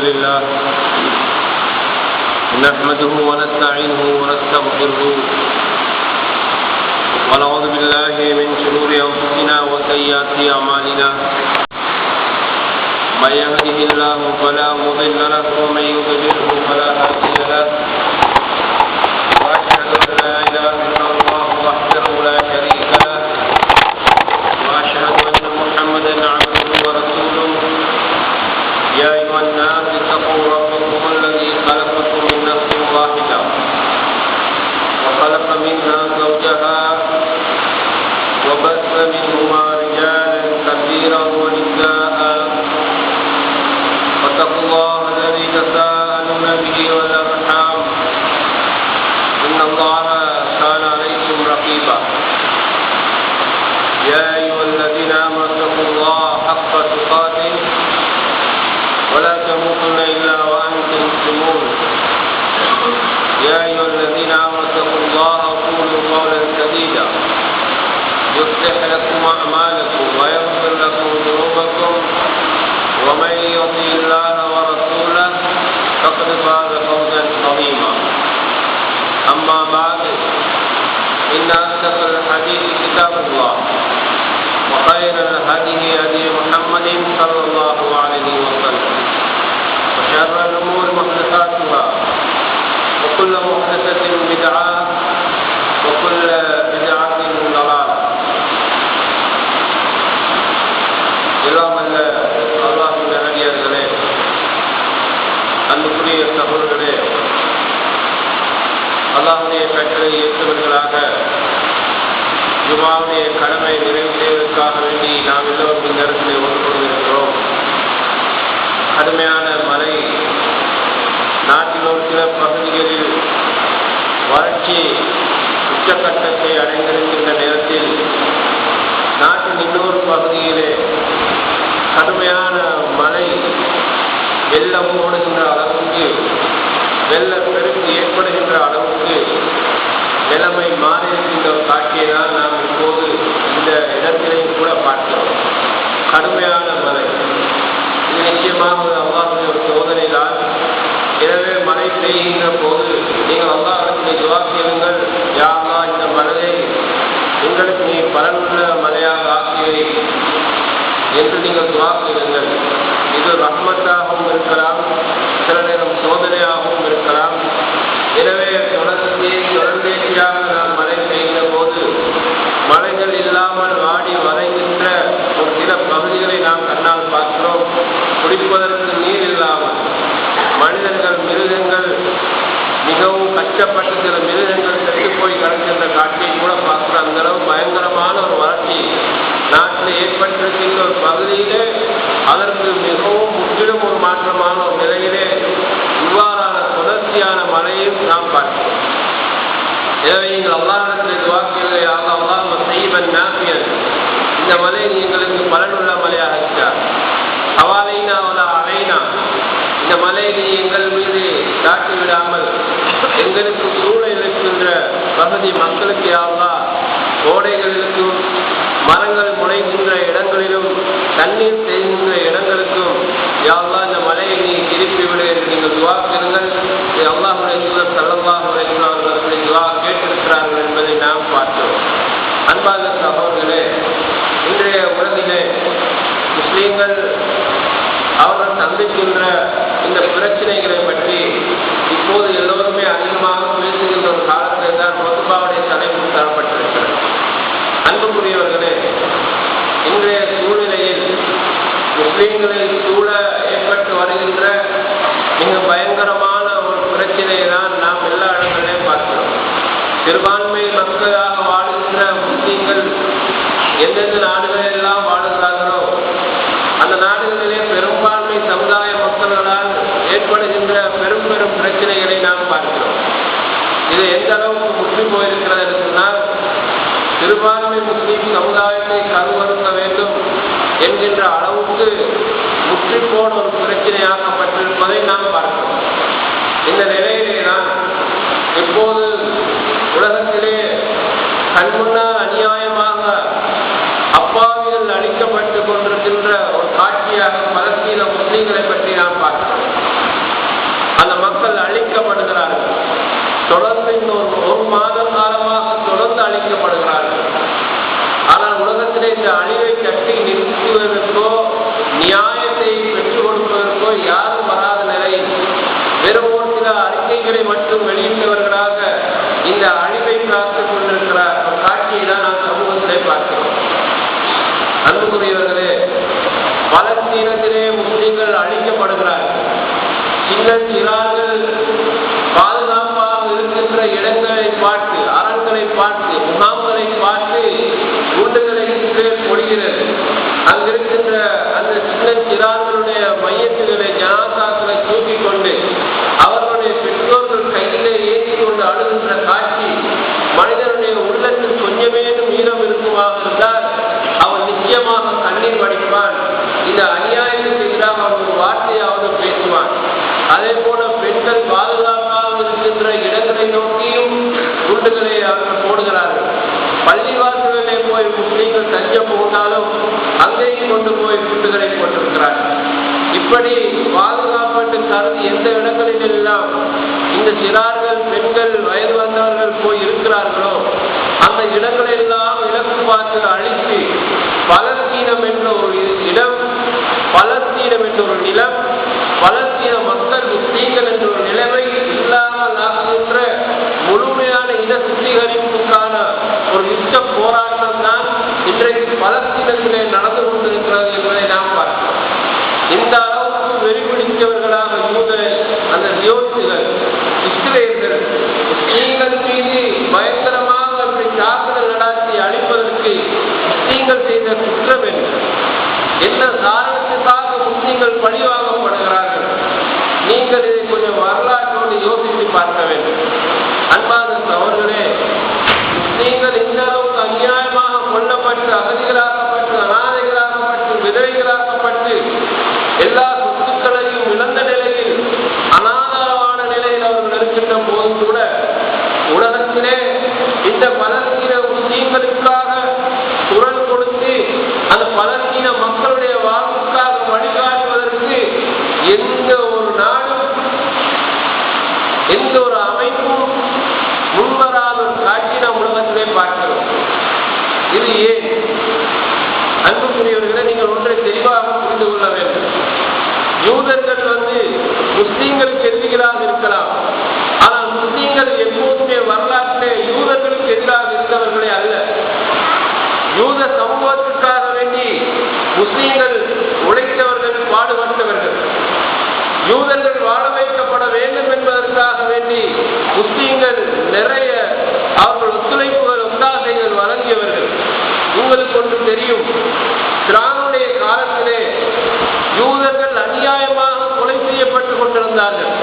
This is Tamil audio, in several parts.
لله نحمده ونستعينه ونستغفره ونعوذ بالله من شرور أنفسنا وسيئات أعمالنا من يهده الله فلا مضل له ومن يضلله فلا هادي له وأشهد أن لا إله إلا الله وحده لا شريك له وأشهد أن محمدا عبده ورسوله يا أيها الناس اتقوا ربكم الذي خلقكم من نفس واحدة وخلق منها زوجها وبث منهما رجالا كثيرا ونساء واتقوا الله الذي تساءلون به والأرحام إن الله كان عليكم رقيبا يا أيها الذين آمنوا اتقوا الله حق تقاته ولا تموتن إلا وأنتم مسلمون يا أيها الذين آمنوا اتقوا الله وقولوا قولا سديدا يصلح لكم أعمالكم ويغفر لكم ذنوبكم ومن يطع الله ورسوله فقد فاز فوزا عظيما أما بعد إن أصدق الحديث كتاب الله وخير الهدي هدي محمد صلى الله عليه وسلم وشر الأمور محدثاتها وكل محدثة بدعة وكل بدعة ضلالة எல்லாம் அல்ல அல்லாஹ்வின் நல்லடியார்களே, அன்புக்குரிய சகோதரர்களே, அல்லாஹ்வுடைய கட்டளை ஏற்றவர்களாக ஜுமாவுடைய கடமை நிறைவேற்றுவதற்காக வேண்டி நாம் எல்லோரும் இந்த இடத்திலே ஒன்று கொண்டிருக்கிறோம். கடுமையான மழை நாட்டில் ஒரு சில பகுதிகளில் வறட்சி உச்சக்கட்டத்தை அடைந்திருக்கின்ற நேரத்தில் நாட்டின் இன்னொரு பகுதியிலே கடுமையான மழை வெள்ளம் ஓடுகின்ற அளவுக்கு வெள்ளப்பெருக்கு ஏற்படுகின்ற அளவுக்கு நிலைமை மாறியிருக்கின்ற ஒரு காட்சியை தான் நாம் இப்போது இந்த இடத்திலையும் கூட பார்க்கிறோம். கடுமையான மழை இது நிச்சயமாக அல்லாஹ்வுடைய ஒரு சோதனை தான். எனவே மழை பெய்கின்ற போது நீங்கள் அல்லாஹ்விடத்திலே துஆ செய்யுங்கள், யா அல்லாஹ் இந்த மழையை உங்களுக்கு நீ பலனுள்ள மழையாக ஆக்கியவை என்று நீங்கள் துஆ செய்யுங்கள். இது ரஹ்மத்தாகவும் இருக்கலாம், சில நேரம் சோதனையாகவும் இருக்கலாம். எனவே தொடர்ந்தேசியாக நாம் மழை பெய்கின்ற போது மழைகள் இல்லாமல் வாடி வரைகின்ற ஒரு சில பகுதிகளை நாம் கண்ணால் பார்க்கிறோம். குடிப்பதற்கு நீர் இல்லாமல் மனிதர்கள் மிருகங்கள் மிகவும் கஷ்டப்பட்டு சில மிருகங்கள் செத்து போய் கிடக்கின்ற காட்சியை கூட பார்க்கிறோம். அந்த அளவு பயங்கரமான ஒரு வறட்சி நாட்டில் ஏற்பட்டிருக்கின்ற ஒரு பகுதியிலே அதற்கு மிகவும் முற்றிலும் ஒரு மாற்றமான ஒரு நிலையிலே இவ்வாறான தொடர்ச்சியான மழையும் நாம் பார்க்கிறோம். எனவே நீங்கள் அல்லாஹ்விடத்தில் துஆ செய்யுங்கள், அல்லாஹ் மஸீபன் நாஃபியன், இந்த மழை எங்களுக்கு பலனுள்ள மழையாக இருக்கிறார். ஹவாலைனா வலா அலைனா, இந்த மழையை நீ எங்கள் மீது தாட்டி விடாமல் எங்களுக்கு சூழ இருக்கின்ற பகுதி மக்களுக்கு யா அல்லாஹ் கோடைகளிலும் மரங்கள் முளைக்கின்ற இடங்களிலும் தண்ணீர் தேங்குகின்ற இடங்களுக்கும் யா அல்லாஹ் இந்த மழையை நீ திருப்பி விடு என்று நீங்கள் துஆ செய்யுங்கள். அல்லாஹ்வுடைய தூதர் ஸல்லல்லாஹு அலைஹி வஸல்லம் அவர்கள் துஆ கேட்டிருக்கிறார்கள் என்பதை நாம் பார்க்கிறோம். அன்பார்ந்த சகோதரர்களே, இன்றைய உலகிலே முஸ்லீம்கள் அவர்கள் சந்திக்கின்ற இந்த பிரச்சனைகளை பற்றி இப்போது எல்லோருமே அதிகமாக பேசுகின்ற ஒரு காலத்தில் தான் மொத்தபாவுடைய தலைப்பு தரப்பட்டிருக்கிறது. அன்புக்குரியவர்களே, இன்றைய சூழ்நிலையில் முஸ்லீம்களை சூழ ஏற்பட்டு வருகின்ற மிக பயங்கரமான ஒரு பிரச்சனையை தான் நாம் எல்லா இடங்களிலும் பார்க்கிறோம். சிறுபான்மை மக்களாக வாழ்கின்ற முஸ்லீம்கள் எந்தெந்த நாடுகளெல்லாம் வாழுகிறார்களோ அந்த நாடுகளிலே பெரும்பான்மை சமுதாய மக்களால் ஏற்படுகின்ற பெரும் பெரும் பிரச்சனைகளை நாம் பார்க்கிறோம். இது எந்த அளவுக்கு முற்றி போயிருக்கிறது என்று சொன்னால், சிறுபான்மை முஸ்லீம் சமுதாயத்தை கருவறுக்க வேண்டும் என்கின்ற அளவுக்கு முற்றிப்போன ஒரு பிரச்சனையாக்கப்பட்டிருப்பதை நாம் பார்க்கிறோம். இந்த நிலையிலே தான் இப்போது உலகத்திலே கண்முன்னால் அநியாயமாக அப்பாவிகள் அளிக்கப்பட்டு கொண்டிருக்கின்ற ஒரு காட்சியாக பலஸ்தீன முஸ்லீம்களை பற்றி நாம் பார்க்கிறோம். மாத காலமாக தொடர்ந்து அழிக்கப்படுகிறார்கள். ஆனால் உலகத்திலே இந்த அழிவை தட்டி நிறுத்துவதற்கோ நியாயத்தை பெற்றுக் கொடுப்பதற்கோ யாரும் வராத நிலையில் வெறும் ஒரு சில அறிக்கைகளை மட்டும் வெளியிட்டவர்களாக இந்த அழிவை காத்துக் கொண்டிருக்கிற காட்சியை தான் நாம் சமூகத்திலே பார்க்கிறோம். அன்புக்குரியவர்களே, பலஸ்தீனத்திலே முஸ்லிம்கள் அழிக்கப்படுகிறார்கள். சின்ன சிறார்கள் பாதுகாப்பாக இருக்கின்ற இடங்களை பார்த்து, அரண்களை பார்த்து, முகாம்களை பார்த்து குண்டுகளை பொழிகிறது. அங்கிருக்கின்ற அந்த சின்ன சிறார்களுடைய மையத்துகளை ஜனாதாக்களை தூக்கிக் கொண்டு அவர்களுடைய பெற்றோர்கள் கையிலே ஏற்றி கொண்டு அழுகின்ற காட்சி மனிதனுடைய உள்ளத்தில் கொஞ்சமேனும் ஈரம் இருக்குமாக இருந்தால் அவன் நிச்சயமாக கண்ணீர் வடிப்பான். இந்த அநியாயத்துக்கு எதிராக அவன் ஒரு வார்த்தையாவது பேசுவான். அதே போல பெண்கள் பாதுகாப்பாக இருக்கின்ற இடங்களை நோக்கியும் குண்டுகளை அவர்கள் போடுகிறார்கள். பள்ளிவாசல்களிலே போய் முஸ்லீம்கள் தஞ்சம் போட்டாலும் அங்கேயும் கொண்டு போய் குண்டுகளை போட்டிருக்கிறார்கள். இப்படி பாதுகாப்பட்டு கருதி எந்த இடங்களில் எல்லாம் இந்த சிறார்கள், பெண்கள், வயது வந்தவர்கள் போய் இருக்கிறார்களோ அந்த இடங்களெல்லாம் இலக்கு பார்த்து அழித்து பலஸ்தீனம் என்ற ஒரு இடம், பலஸ்தீனம் என்ற ஒரு நிலம், பலஸ்தீன மக்கள் முஸ்லீம்கள் என்ற ஒரு நிலைமை இல்லாமல் ஆகுகின்ற முழுமையான இன சுத்திகரிப்புக்கான ஒரு யுத்த போராட்டம் தான் இன்றைக்கு பலஸ்தீனத்திலே நடந்து கொண்டிருக்கிறது என்பதை நாம் பார்க்கிறோம். இந்த அளவுக்கு வெறிபிடித்தவர்களாக அந்த யோசிகள், இஸ்ரேலர்கள் முஸ்லீம்கள் மீது பயங்கரமாக அப்படி தாக்குதல் நடாத்தி அழிப்பதற்கு முஸ்லீம்கள் செய்த குற்றம் என்ன காரணத்துக்காக முஸ்லீம்கள் பழிவாங்கப்படுகிறார்கள்? நீங்கள் இதை கொஞ்சம் வரலாற்றோடு யோசித்து பார்க்க வேண்டும். அன்பான சகோதரர்களே, முஸ்லீம்கள் இந்த அளவுக்கு அநியாயமாக கொல்லப்பட்டு, அகதிகளாக்கப்பட்டு, அனாதைகளாக்கப்பட்டு, விதவைகளாக்கப்பட்டு, எல்லா சொத்துக்களையும் இழந்த நிலையில், அனாதாரமான நிலையில் அவர்கள் இருக்கின்ற போது கூட உலகத்திலே இந்த பலஸ்தீன முஸ்லீம்களுக்காக குரல் கொடுத்து அந்த பலஸ்தீன மக்களுடைய வாழ்வுக்காக வழிகாட்டுவதற்கு எந்த ஒரு நாடும், எந்த ஒரு அமைப்பும் முன்வராத ஒரு காட்சி நாம் உலகத்திலே பார்க்கிறோம். இது ஏன்? அன்புக்குரியவர்களை நீங்கள் ஒன்றை தெளிவாக புரிந்து கொள்ள வேண்டும். யூதர்கள் முஸ்லீம்களுக்கு எதிரிகளாக இருக்கலாம். ஆனால் முஸ்லீம்கள் எப்போதுமே வரலாற்றிலே யூதர்களுக்கு எதிராக இருந்தவர்களே அல்ல. யூத சமூகத்திற்காக வேண்டி முஸ்லீம்கள் உழைத்தவர்கள், பாடுபட்டவர்கள். யூதர்கள் வாழ வைக்கப்பட வேண்டும் என்பதற்காக வேண்டி முஸ்லீம்கள் நிறைய அவர்கள் ஒத்துழைப்புகள், ஒத்தாசைகள் வழங்கியவர்கள். உங்களுக்கு ஒன்று தெரியும், திரானுடைய காலத்திலே யூதர்கள் அநியாயமாக கொலை செய்யப்பட்டுக் கொண்டிருந்தார்கள்.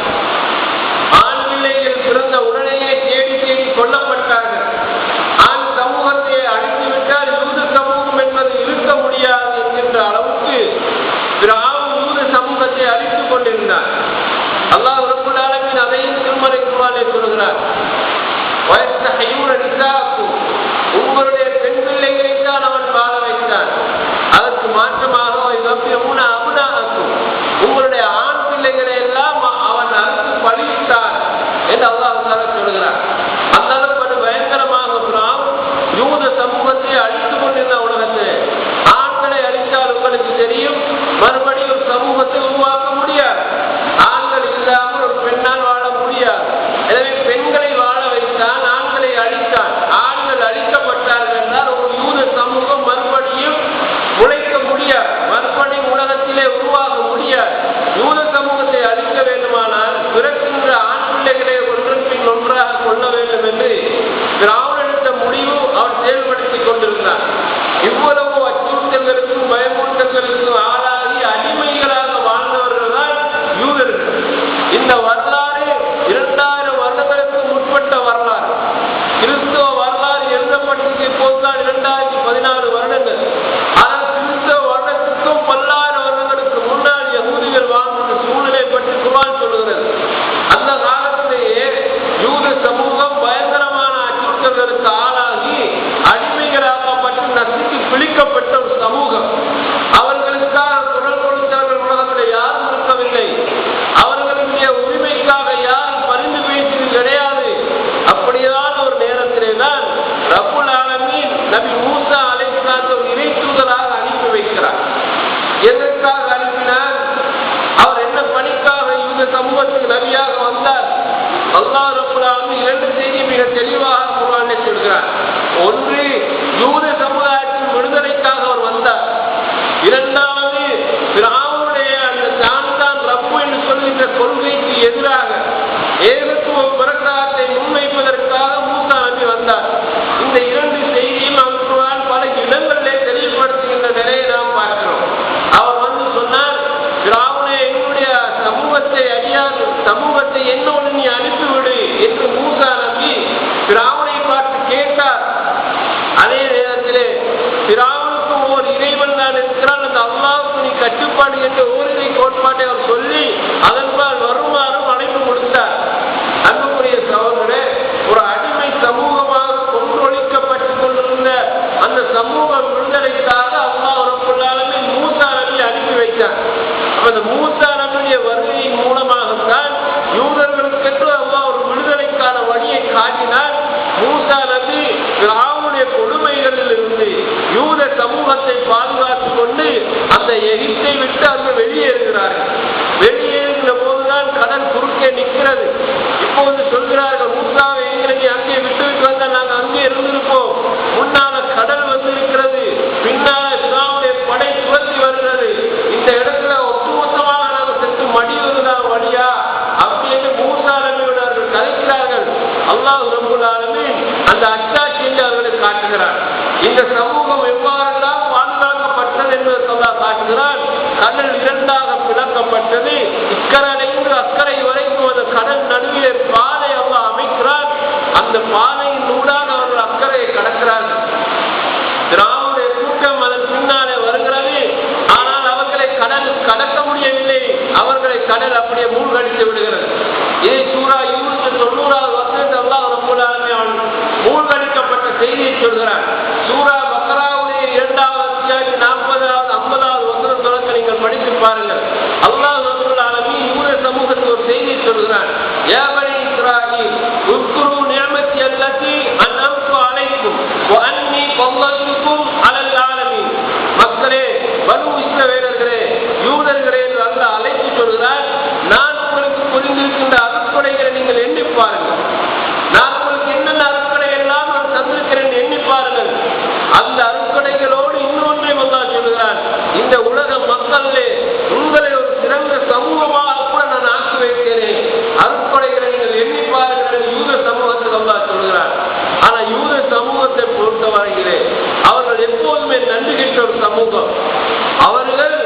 தெளிவாக குர்ஆனிலே சொல்கிறார். ஒன்று, யூத சமுதாயத்தின் விடுதலைக்காக அவர் வந்தார். இரண்டாவது, ஃபிரௌனுடைய அந்த தான் ரப்பு என்று சொல்கின்ற கொள்கைக்கு எதிராக ஏகத்துவ பிரச்சாரத்தை முன்வைப்பதற்காக மூசா நபி வந்தார். இந்த இரண்டு செய்தியும் அங்குவான் பல இடங்களிலே தெளிவுபடுத்துகின்ற நிலையை நாம் பார்க்கிறோம். அவர் வந்து சொன்னார், ஃபிரௌனே, என்னுடைய சமூகத்தை என்னோடு நீ அனுப்பிவிடு என்று மூசா நபி ஃபிரௌனை பார்த்து கேட்டார். அதே நேரத்திலே ஃபிரௌனுக்கு ஓர் இறைவன் தான் இருக்கிறான், அந்த அல்லாஹ்வுக்கு நீ கட்டுப்பாடு என்ற ஓரிரை கோட்பாட்டை அவர் சொல்லி அதன்பால் வருமாறும் அழைப்பு கொடுத்தார். அன்புக்குரிய சகோதரரே, ஒரு அடிமை சமூகமாக கொன்றொழிக்கப்பட்டுக் கொண்டிருந்த அந்த சமூக விடுதலைக்காக அல்லாஹ் ரப்பல் ஆலமீன் மூசா நபி அனுப்பி வைத்தார். அந்த மூசா நபியுடைய வருகையின் மூலமாகத்தான் யூதர்களுக்கென்று அல்லாஹ் ஒரு விடுதலைக்கான வழியை காட்டினார். மூசா நபி ஃபிரௌனுடைய கொடுமைகளில் இருந்து யூத சமூகத்தை பாதுகாத்துக் கொண்டு அந்த எகிப்தை விட்டு அங்கு வெளியேறுகிறார்கள். வெளியேறுகிற போதுதான் கடல் குறுக்கே நிற்கிறது. இப்போது சொல்கிறார்கள், மூசாவை எங்களை அங்கே விட்டுவிட்டு வந்தால் நாங்கள் அங்கே இருந்திருப்போம். முன்னால கடல் வந்து இருக்கிறது, பின்னால இஸ்லாமுடைய படை துரத்தி வருகிறது. இந்த இடத்துல ஒட்டுமொத்தமாக நாங்கள் சென்று மடிவதுதான் வழியா அப்படின்னு மூசா நபியோடு அவர்கள் கதைக்கிறார்கள். அல்லாஹ் ரப்பல் ஆலமீன் அந்த அச்சாட்சியை அவர்களை காட்டுகிறார். இந்த சமூகம் எவ்வாறெல்லாம் பாதுகாக்கப்பட்டது என்பதை அல்லாஹ் காட்டுகிறார். கடல் இரண்டாக பிளக்கப்பட்டது. இக்கரையிலிருந்து அக்கறை வரைக்கும் அந்த கடல் நடுவிலே பாதை அல்லாஹ் அமைக்கிறார். அந்த பாதையின் ஊடாக அவர்கள் அக்கறையை கடக்கிறார்கள். ஃபிரௌனுடைய கூட்டம் அதன் பின்னாலே வருகிறது. ஆனால் அவர்களை கடல் கடக்க முடியவில்லை. அவர்களை கடல் அப்படியே மூழ்கடித்து விடுகிறது. இதை சூரா யூனுஸ் 90வது வசனத்தில் அல்லாஹ் ரப்பல் ஆலமீன் மூழ்கடிக்கப்பட்ட செய்தியை சொல்கிறார். சூரா பக்ராவுடைய 2வது அத்தியாயம் 40வது 50வது வசனம் தொடக்க நீங்கள் படித்து பாருங்கள். அல்லாஹ் ரப்பல் ஆலமீன் யூத சமூகத்துக்கு ஒரு செய்தியை சொல்கிறார். யா பனி இஸ்ராயீல் உஸ்குரு நிஅமத்தி அல்லதி அன்அம்து அலைக்கும் வ அன்னி ஃபضلتக்கும் அலல் ஆலமீன். மக்களே, பனு இஸ்ரவேலர்களே, யூதர்களே என்று அல்லாஹ் அழைத்து சொல்கிறார். நான் உங்களுக்கு புரிந்திருக்கின்ற அருட்கொடைகளை நீங்கள் எண்ணி பாருங்கள். நான் உங்களுக்கு என்னென்ன அருட்கொடை எல்லாம் நான் தந்திருக்கிறேன் எண்ணி பாருங்கள். அந்த அருட்கொடைகளோடு இன்னொன்றை அல்லாஹ் சொல்கிறான். இந்த உலக மக்களிலே உங்களை ஒரு சிறந்த சமூகமாக கூட நான் ஆக்கி வைக்கிறேன். அருட்கொடைகளை நீங்கள் எண்ணி பாருங்கள் யூத சமூகத்தில் அல்லாஹ் சொல்கிறார். ஆனா யூத சமூகத்தை பொறுத்தவரையிலே அவர்கள் எப்போதுமே நன்றி கெட்ட ஒரு சமூகம். அவர்கள்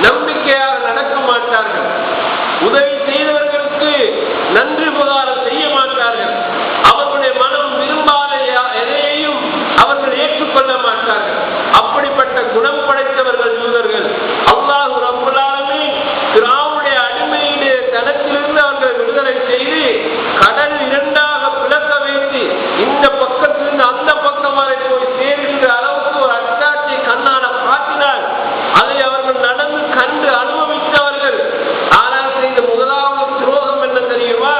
நம்பிக்கையாக நடக்க மாட்டார்கள். உதவி செய்தவர்களுக்கு நன்றி உபகாரம் செய்ய மாட்டார்கள். அவர்களுடைய மனம் விரும்பாத எதையையும் அவர்கள் ஏற்றுக்கொள்ள மாட்டார்கள். அப்படிப்பட்ட குணம் படைத்தவர்கள் யூதர்கள். அல்லாஹ் ரப்பல் ஆலமீன் ஃபிரௌனுடைய அடிமையுடைய தனத்திலிருந்து அவர்கள் விடுதலை செய்து கடல் இரண்டாக பிளக்க வைத்து இந்த பக்கத்திலிருந்து அந்த பக்கம் வரை போய் சேர்கின்ற அளவுக்கு ஒரு அச்சாட்சியை கண்ணான காட்டினார். அதை அவர்கள் நடந்து கண்டு அனுபவித்தவர்கள். ஆனால் செய்த முதலாவது துரோகம் என்ன தெரியுமா?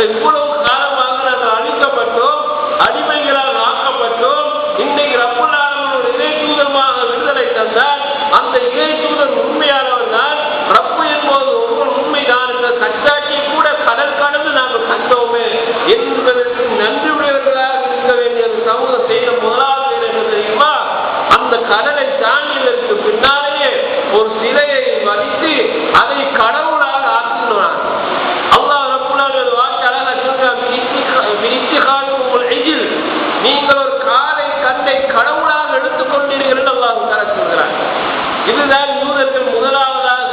இவ்வளவு காலமாக நாங்கள் அழிக்கப்பட்டோம், அடிமைகளால் ஆக்கப்பட்டோம். இன்னைக்கு ரப்பல் ஆலமீன் ஒரு இறை தூதமாக விடுதலை தந்தால் அந்த இறை தூதர் உண்மையானவர் தான், ரப்பு என்பது ஒவ்வொரு உண்மைதான் என்ற கட்டாட்சியை கூட கடல் கடந்து நாங்கள் கண்டோமே என்பதற்கு நன்றியுடையவர்களாக இருக்க வேண்டிய சமூகம் செய்த முதலாவது என்ன தெரியுமா? அந்த கடலை தாண்டியதற்கு பின்னாலேயே ஒரு சிலையை மதித்து அதை கடவுளாக ஆக்கினார். அல்லாஹ் ரப்பல் ஆலமீன் வாக்கு அழகா சொல்றார், நீங்கள் ஒரு காலை கண்டை கடவுளாக எடுத்துக்கொண்டீர்கள் என்று அல்லாஹ் சொல்கிறார். இதுதான் யூதர்கள் முதலாவதாக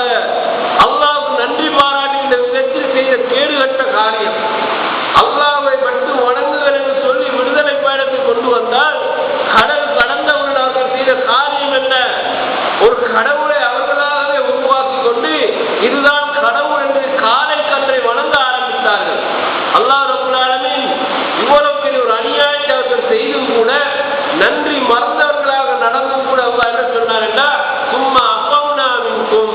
அல்லாஹ்வுக்கு நன்றி பாராட்டுகின்ற விதத்தில் செய்த கேடுகட்ட காரியம். அல்லாஹ்வை மட்டும் வணங்குங்கள் என்று சொல்லி விடுதலை பயணத்தை கொண்டு வந்தால் கடல் கடந்தவர்கள் அவர்கள் செய்த காரியம் என்ன? ஒரு கடவுளை அவர்களாகவே உருவாக்கி கொண்டு இதுதான் கடவுள் என்று காலை கன்றை வணங்க ஆரம்பித்தார்கள். அல்லாஹ் ரப்பல் ஆலமீன் இவ்வளவு பெரிய ஒரு அநியாயத்தை அவர்கள் செய்தும் கூட நன்றி மறந்தவர்களாக நடந்தும் கூட அல்லாஹ் என்ன சொன்னார் என்றால், சும்மா அப்பவுனா மின்கும்,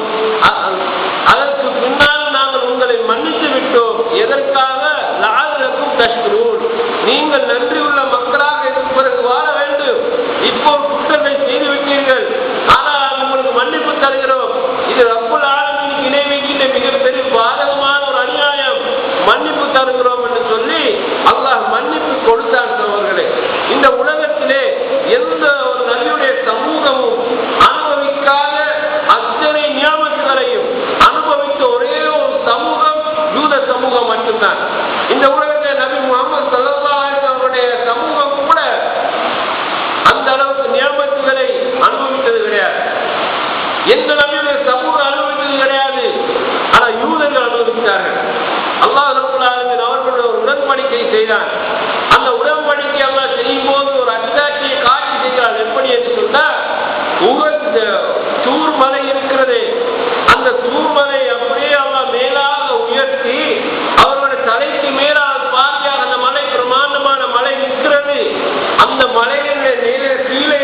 அதற்கு பின்னால் நாங்கள் உங்களை மன்னித்து விட்டோம். எதற்காக? லஅல்லக்கும் தஷ்குரூன், நீங்கள் நன்றி உள்ள மக்களாக இருப்பதற்கு வாழ வேண்டும். இப்போ குற்றத்தை செய்து விட்டீர்கள், ஆனால் உங்களுக்கு மன்னிப்பு தருகிறோம். இது ரப்பல் ஆலமீனுக்கு இணை வைக்கின்ற மிகப்பெரிய பாதகமான ஒரு அநியாயம். மன்னிப்பு தருகிறோம் என்று சொல்லி அல்லாஹ் மன்னிப்பு உடன்படிக்கை செய்தான். அந்த உடன்படிக்கை அல்லாஹ் செய்யும் போது ஒரு அத்தாட்சியை காட்சி செய்கிறான். எப்படி என்று சொன்னால், தூர் மலை இருக்கிறது, அந்த தூர் மலை அப்படியே அல்லாஹ் மேலாக உயர்த்தி அவர்களுடைய தலைக்கு மேலாக பாதியாக அந்த மலை பிரமாண்டமான மலை நிற்கிறது. அந்த மலையிலே கீழே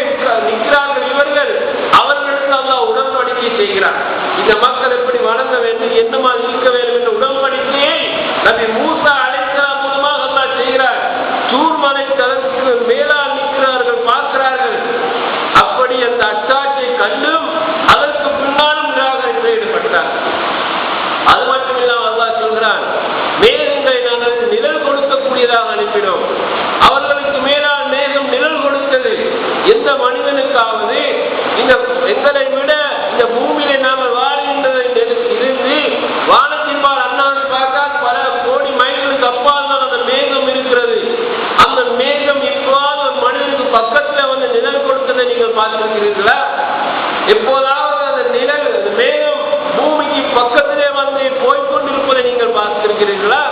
நிற்கிறார்கள் இவர்கள். அவர்களுக்கு அல்லாஹ் உடன்படிக்கை செய்கிறார். இந்த மக்கள் எப்படி வணங்க வேண்டும், என்னமா இருக்க வேண்டும் என்ற உடன்படிக்கையை நபி மூசா அலைஹிஸ்ஸலாம் மூலமாக அல்லாஹ் செய்கிறார். தூர் மலை தளத்துக்கு மேலால் நிற்கிறார்கள், பார்க்கிறார்கள். அப்படி அந்த அத்தாட்சியை கண்டும் அதற்கு பின்னாலும் நிராகரித்து ஈடுபட்டார். அது மட்டுமில்லாமல் அல்லாஹ் சொல்கிறான், மேகங்களை நாங்கள் நிழல் கொடுக்கக்கூடியதாக அனுப்பினோம். அவர்களுக்கு மேலால் மேகம் நிழல் கொடுத்தது. எந்த மனிதனுக்காவது இந்த எங்களை விட இந்த பூமியிலே நாங்கள் வாழ்கின்றதை இருந்து வானத்தின்பால் அண்ணாவை பார்த்தால் பல கோடி மைல்களுக்கு அப்பால் தான் அந்த மேகம் இருக்கிறது. அந்த மேகம் இப்போது ஒரு மனிதனுக்கு பக்கத்தில் வந்து நிழல் கொடுத்ததை நீங்கள் பார்த்திருக்கிறீர்களா? எப்போதாவது அந்த நிழல் மேகம் பூமிக்கு பக்கத்திலே வந்து போய்கொண்டிருப்பதை நீங்கள் பார்த்திருக்கிறீர்களா?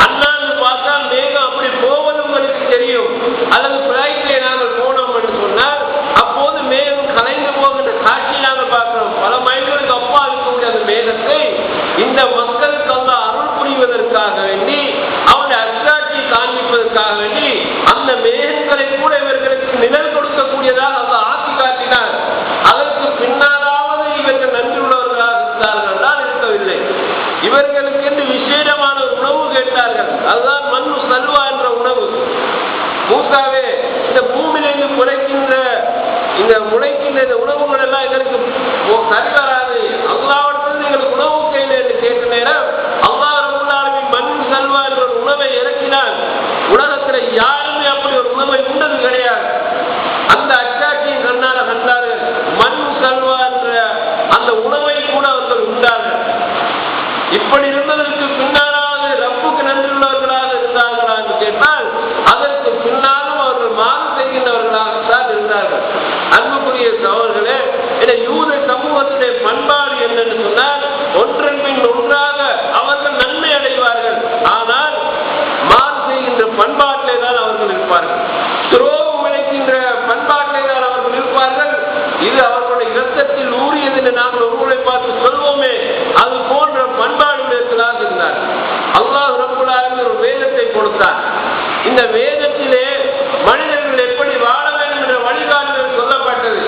அண்ணாந்து பார்த்தால் மேகம் அப்படி போவது உங்களுக்கு தெரியும். அல்லது பிளைட்டிலே நாங்கள் போனோம் என்று சொன்னால் அப்போது மேகம் கலைந்து போகின்ற காட்சி நாங்கள் பார்க்கிறோம். பல மைல்களுக்கு அப்பா இருக்கக்கூடிய அந்த மேகத்தை இந்த மக்களுக்கு அல்லாஹ் அருள் புரிவதற்காக வேண்டி, அவனுடைய அத்தாட்சியை காண்பிப்பதற்காக வேண்டி அந்த மேகங்களை கூட இவர்களுக்கு நிழல் கொடுக்கக்கூடியதாக அல்லாஹ் ஆக்கி காட்டினார். அதற்கு பின்னாலாவது இவர்கள் நன்றி உள்ளவர்களாக இருந்தார்கள் என்றால் இருக்கவில்லை. இவர்களுக்கு என்று விசேடமான ஒரு உணவு கேட்டார்கள். அதுதான் மண்ணு சல்வா என்ற உணவு. மூசாவே, இந்த பூமியிலிருந்து முளைக்கின்ற இந்த உணவுகள் எல்லாம் எங்களுக்கு சரி வராது, அல்லாஹ்விடத்தில் எங்களுக்கு உணவு கையில் என்று கேட்ட நேரம் அல்லாஹ் ரப்பல் ஆலமீன் மண்ணு சல்வா என்ற ஒரு உணவை இறக்கினார். உலகத்தில் யாருமே அப்படி ஒரு உணவை உண்டது கிடையாது. அந்த அச்சாட்சியை கண்ணால கண்டார்கள். மண் சல்வா என்ற அந்த உணவை கூட அவர்கள் உண்டார்கள். இப்படி இருந்ததற்கு பின்னாலாவது ரப்புக்கு நன்றி உள்ளவர்களாக இருந்தார்களா என்று கேட்டால் அதற்கு பின்னாலும் அவர்கள் மாறு செய்கின்றவர்களாகத்தான் இருந்தார்கள். அன்புக்குரிய சகோதரர்களே, யூத சமூகத்துடைய பண்பாடு என்னென்று சொன்னால், ஒன்றன் பின் ஒன்றாக அவர்கள் நன்மை அடைவார்கள். ஆனால் மாறு செய்கின்ற பண்பாட்டிலே தான் அவர்கள் இருப்பார்கள். துரோகம் இழைக்கின்ற பண்பாட்டிலே தான் அவர்கள் இருப்பார்கள். இது அவர்களுடைய இரத்தத்தில் ஊறியது என்று நாங்கள் ஒருவரை பார்த்து சொல்வோமே, அது போன்ற பண்பாடுகளாக இருந்தார். அல்லாஹ் ரப்பல் ஆலமீன் ஒரு வேதத்தை கொடுத்தார். இந்த வேதத்திலே மனிதர்கள் எப்படி வாழ வேண்டும் என்ற வழிகாட்டுதல் சொல்லப்பட்டது.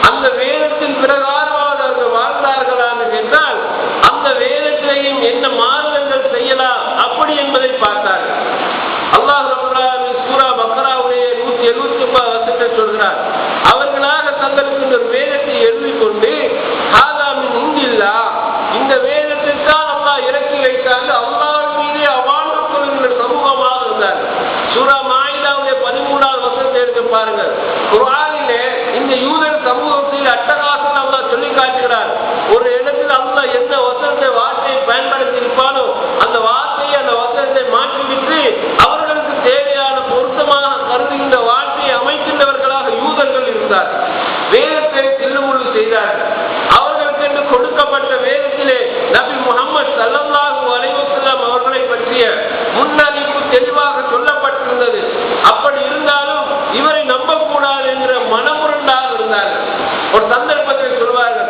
அந்த வேதத்தின் பிரகாரம் அவர்கள் வாழ்ந்தார்களான்னு கேட்டால் அந்த வேதத்திலேயும் என்ன மாறுதல்கள் செய்யலாம் அப்படி என்பதை பார்த்தார்கள். அல்லாஹ் ரப்பல் ஆலமீன் சூரா பக்ராவுடைய 179 வசனத்தை சொல்கிறார், அவர்களாக தங்களுக்கு இந்த வேதத்தை எழுதிக்கொண்டு ஆதாமின் இந்தில்லா, இந்த வேதத்திற்காக அல்லாஹ் இறக்கி வைத்தாங்க, அல்லாஹ் மீதே அவாழ்ந்து கொள்கின்ற சமூகமாக இருந்தார். சூரா மாயிதாவுடைய 13வது வசனத்தை எடுத்து பாருங்கள். குர்ஆனிலே இந்த யூதர் சமூகத்தில் அட்டகாசம் அல்லாஹ் சொல்லி காட்டுகிறார். ஒரு இடத்தில் அல்லாஹ் எந்த வசனத்தை வார்த்தையை பயன்படுத்தி இருப்பானோ அந்த வார்த்தையை அந்த வசனத்தை மாற்றிவிட்டு அவர்களுக்கு தேவையான பொருத்தமாக கருதுகின்ற வார்த்தையை அமைக்கின்றவர்களாக யூதர்கள் இருந்தார். வேதத்தை தில்லுமுள்ளு செய்தார்கள். அவர்களுக்கு என்று கொடுக்கப்பட்ட வேதத்திலே நபி முஹம்மது ஸல்லல்லாஹு அலைஹி வஸல்லம் அவர்களை பற்றிய முன்னறிவிப்பு தெளிவாக சொல்லப்பட்டிருந்தது. அப்படி இருந்தாலும் இவரை நம்பக்கூடாது என்ற மனமுரண்டாக இருந்தார்கள். ஒரு சந்தர்ப்பத்தில் சொல்வார்கள்,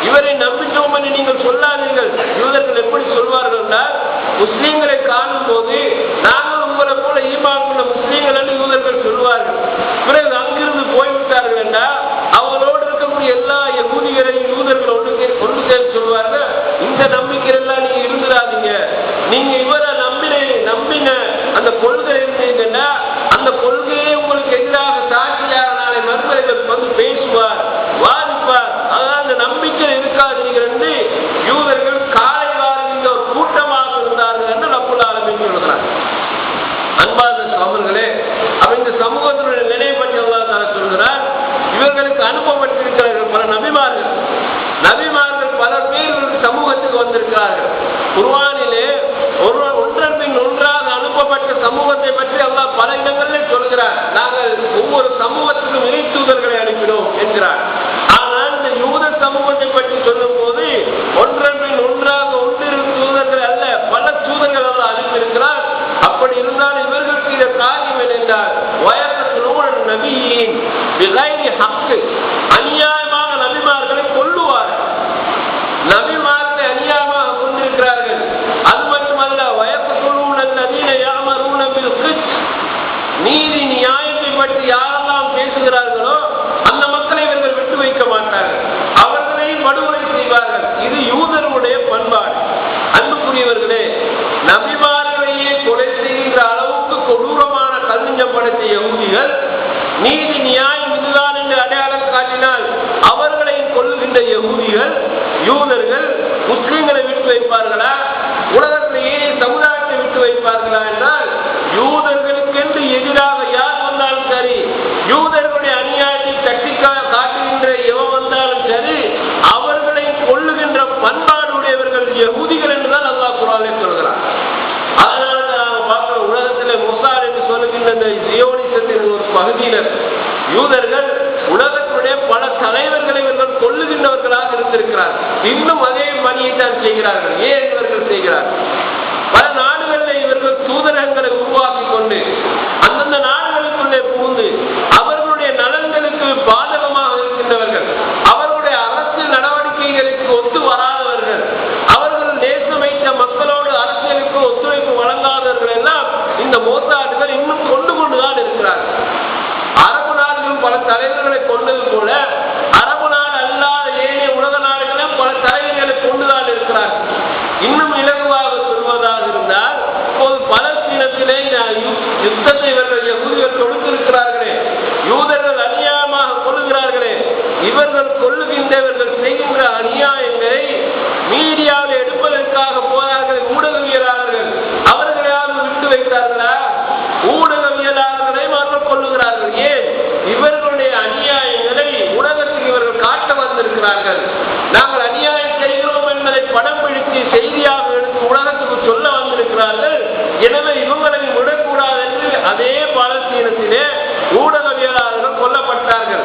இவரை நம்பிட்டோம் என்று நீங்கள் சொல்லாதீர்கள். யூதர்கள் எப்படி சொல்வார்கள் என்றால், முஸ்லீம்களை காணும் போது நாங்கள் உங்களை போல ஈமான் கொண்ட முஸ்லீம்கள் என்று யூதர்கள் சொல்வார்கள். பிறகு அங்கிருந்து போய்விட்டார்கள் என்றால் அவர்களோடு இருக்கக்கூடிய எல்லா யகூதிகளையும் யூதர்கள் ஒன்று சேர்த்து சொல்வார்கள், இந்த நம்பிக்கையெல்லாம் நீங்க இருந்துடாதீங்க, நீங்க இவரை நம்பின அந்த கொள்கை இருந்தீங்கன்னா அந்த கொள்கையே உங்களுக்கு எதிராக சாட்சியாக நாளை மறுமையில் வந்து பேசுவார், வாதிப்பார், அதான் அந்த நம்பிக்கை இருக்காதீர்கள் என்று யூதர்கள் காலை வாழ்கின்ற ஒரு கூட்டமாக இருந்தார்கள் என்று ரப்புல் ஆலமீன் சொல்கிறார். அன்பார்ந்த சகோதரர்களே, இந்த சமூகத்தினுடைய நினைவு பற்றி அல்லாஹ் தஆலா சொல்கிறார், இவர்களுக்கு அனுப்பப்பட்டிருக்கிறார்கள் பல நபிமார்கள். பல பேர் சமூகத்துக்கு வந்திருக்கிறார்கள். குர்ஆனிலே ஒன்றன் பின் ஒன்றாக அனுப்பப்பட்ட சமூகத்தை பற்றி அல்லாஹ் பல இடங்களில் சொல்கிறார். நாங்கள் ஒவ்வொரு சமூகத்துக்கும் இறை தூதர்களை அனுப்பினோம் என்கிறார். ஆனால் இந்த யூத சமூகத்தை பற்றி சொல்லும் போது ஒன்றன் பின் ஒன்றாக ஒன்றிரு தூதர்கள் அல்ல, பல தூதர்கள் அல்லாஹ் அனுப்பியிருக்கிறார். அப்படி இருந்தால் அநியாயமாக நபிமார்களை கொல்லுவார்கள். நபிமார்களை அநியாயமாக கொண்டிருக்கிறார்கள். அது மட்டுமல்ல, நீதி நியாயத்தை பற்றி யாரெல்லாம் பேசுகிறார்களோ அந்த மக்களை இவர்கள் விட்டு வைக்க மாட்டார்கள், அவர்களையும் படுகொலை செய்வார்கள். இது யூதர்களுடைய பண்பாடு. அன்புக்குரியவர்களே, நபிமார்களையே கொலை செய்கின்ற அளவுக்கு கொடூரமான கல்விஞ்சம் படைத்த யகூதிகள் நீதி நியாயம் இதுதான் என்று அடையாளம் காட்டினால் அவர்களையும் கொல்லுகின்ற யகூதிகள் யூதர்கள் முஸ்லிம்களை விட்டு வைப்பார்களா? உலகத்திலேயே சமுதாயத்தை விட்டு வைப்பார்களா என்றால், யூதர்களுக்கென்று எதிராக யார் வந்தாலும் சரி, யூதர்களுடைய அநியாயத்தை தட்டி காட்டுகின்ற எவன் வந்தாலும் சரி, அவர்களை கொல்லுகின்ற பண்பாடு உடையவர்கள் யகூதிகள் என்றுதான் அல்லாஹ் குர்ஆனிலே சொல்கிறார். அதனால நாம் பார்க்கிற உலகத்திலே மொசாத் என்று சொல்லுகின்ற இந்த ஜியோனிசத்தின் ஒரு பகுதியினர் யூதர்கள் உலகத்துடைய பல தலைவர்களை இவர்கள் கொல்லுகின்றவர்களாக இருந்திருக்கிறார். இன்னும் அதே பணியை தான் செய்கிறார்கள். ஏன் இவர்கள் செய்கிறார்கள்? பல நாடுகளில் இவர்கள் தூதரகங்களை உருவாக்கி கொண்டு அந்தந்த நாடுகளுக்குள்ளே புகுந்து அவர்களுடைய நலன்களுக்கு பாதகமாக இருக்கின்றவர்கள், அவர்களுடைய அரசியல் நடவடிக்கைகளுக்கு ஒத்து வராதவர்கள், அவர்கள் நேசம் வைத்த மக்களோடு அரசியலுக்கு ஒத்துழைப்பு வழங்காதவர்கள் எல்லாம் இந்த மோசாடுகள் இன்னும் கொண்டுதான் இருக்கிறார்கள். அரபு நாடுகளும் பல தலைவர்களை கொண்டது போல அரபு நாடு அல்லாத ஏனைய உலக நாடுகளும் பல தலைவர்களை கொண்டுதான் இருக்கிறார்கள். இன்னும் இலகுவாக சொல்வதாக இருந்தால், இப்போது பலஸ்தீனத்திலே யுத்தத்தை இவர்கள் யகூதிகள் கொடுத்திருக்கிறார்களே, யூதர்கள் அநியாயமாக கொள்ளுகிறார்களே, இவர்கள் கொள்ளுகின்றவர்கள் செய்கின்ற அநியாயங்களை மீடியாவில் எடுப்பதற்காக போறார்கள் ஊடகவியலாளர்கள். அவர்களையாவது விட்டு வைத்தார்களா? ஊடகவியலாளர்களை அவர்கள் கொள்ளுகிறார்கள். ஏன்? இவர்களுடைய அநியாயங்களை உலகத்துக்கு இவர்கள் காட்ட வந்திருக்கிறார்கள். நாங்கள் அநியாயம் செய்கிறோம் என்பதை படம் பிடித்து செய்தியாக எடுத்து உலகத்துக்கு சொல்ல வந்திருக்கிறார்கள். எனவே இவங்களை விடக்கூடாது என்று அதே பாலஸ்தீனத்திலே ஊடகவியலாளர்கள் கொல்லப்பட்டார்கள்.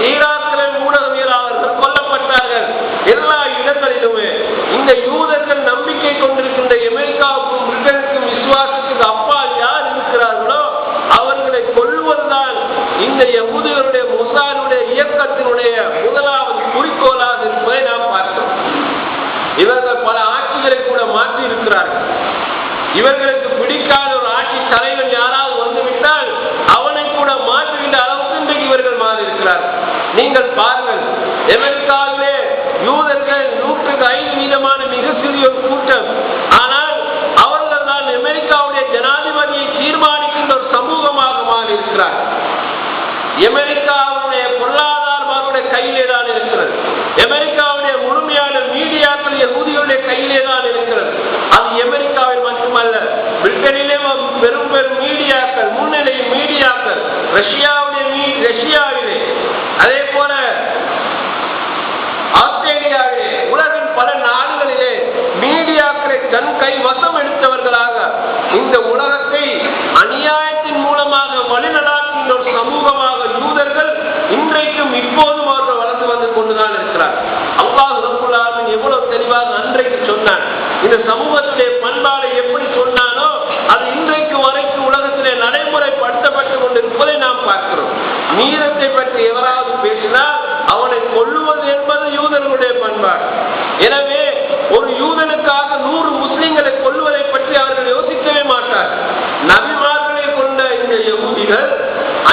ஈராக்கிலே ஊடகவியலாளர்கள் கொல்லப்பட்டார்கள். எல்லா இடங்களிலுமே இந்த யூதர்கள் நம்பிக்கை கொண்டிருக்கின்ற அமெரிக்காவுக்கும் பிரிட்டனுக்கும் விசுவாசத்துக்கு அப்பா யார் இருக்கிறார்களோ அவர்களை கொள்வதுதான் இந்த யகூதிகளுடைய மொசாதுடைய இயக்கத்தினுடைய முதலாவது குறிக்கோளாக இருப்பதை நாம் பார்த்தோம். இவர்கள் பல ஆட்சிகளை கூட மாற்றி இருக்கிறார்கள். இவர்களுக்கு பிடிக்காத ஒரு ஆட்சி தலைவன் யாராவது வந்துவிட்டால் அவனை கூட மாற்றுகின்ற அளவுக்கு இன்றைக்கு இவர்கள் மாறி இருக்கிறார்கள். நீங்கள் பாருங்கள், அமெரிக்காவிலே யூதர்கள் 105% மிக சிறிய ஒரு கூட்டம். ஆனால் அவர்கள் தான் அமெரிக்காவுடைய ஜனாதிபதியை தீர்மானிக்கின்ற ஒரு சமூகமாக மாறி இருக்கிறார். அமெரிக்காவுடைய பொருளாதாரம் அவருடைய கையிலே தான் இருக்கிறது. அமெரிக்காவுடைய முழுமையான மீடியாக்கள் யகூதிகளுடைய கையிலே தான் இருக்கிறது. அது அமெரிக்காவில் மட்டுமல்ல, பிரிட்டனிலே பெரும் பெரும் மீடியாக்கள், முன்னிலை மீடியாக்கள், ரஷ்யாவிலே, அதே போல ஆஸ்திரேலியாவிலே, உலகின் பல நாடுகளிலே மீடியாக்களை தன் கை வசம் எடுத்தவர்களாக இந்த உலகத்தை அநியாயத்தின் மூலமாக வழிநடாக்கின்ற ஒரு சமூகமாக யூதர்கள் இன்றைக்கும் இப்போதும் அவர்கள் வளர்ந்து வந்து கொண்டுதான் இருக்கிறார். அல்லாஹ் ரப்பல் ஆலமீன் எவ்வளவு தெளிவாக அன்றைக்கு சொன்னான், இந்த சமூகத்துடைய பண்பாடை எப்படி சொன்னானோ அது இன்றைக்கு வரைக்கும் உலகத்திலே நடைமுறைப்படுத்தப்பட்டு கொண்டிருப்பதை நாம் பார்க்கிறோம். நீதத்தை பற்றி எவராவது பேசினால் அவனை கொல்லுவது என்பது யூதர்களுடைய பண்பாடு. எனவே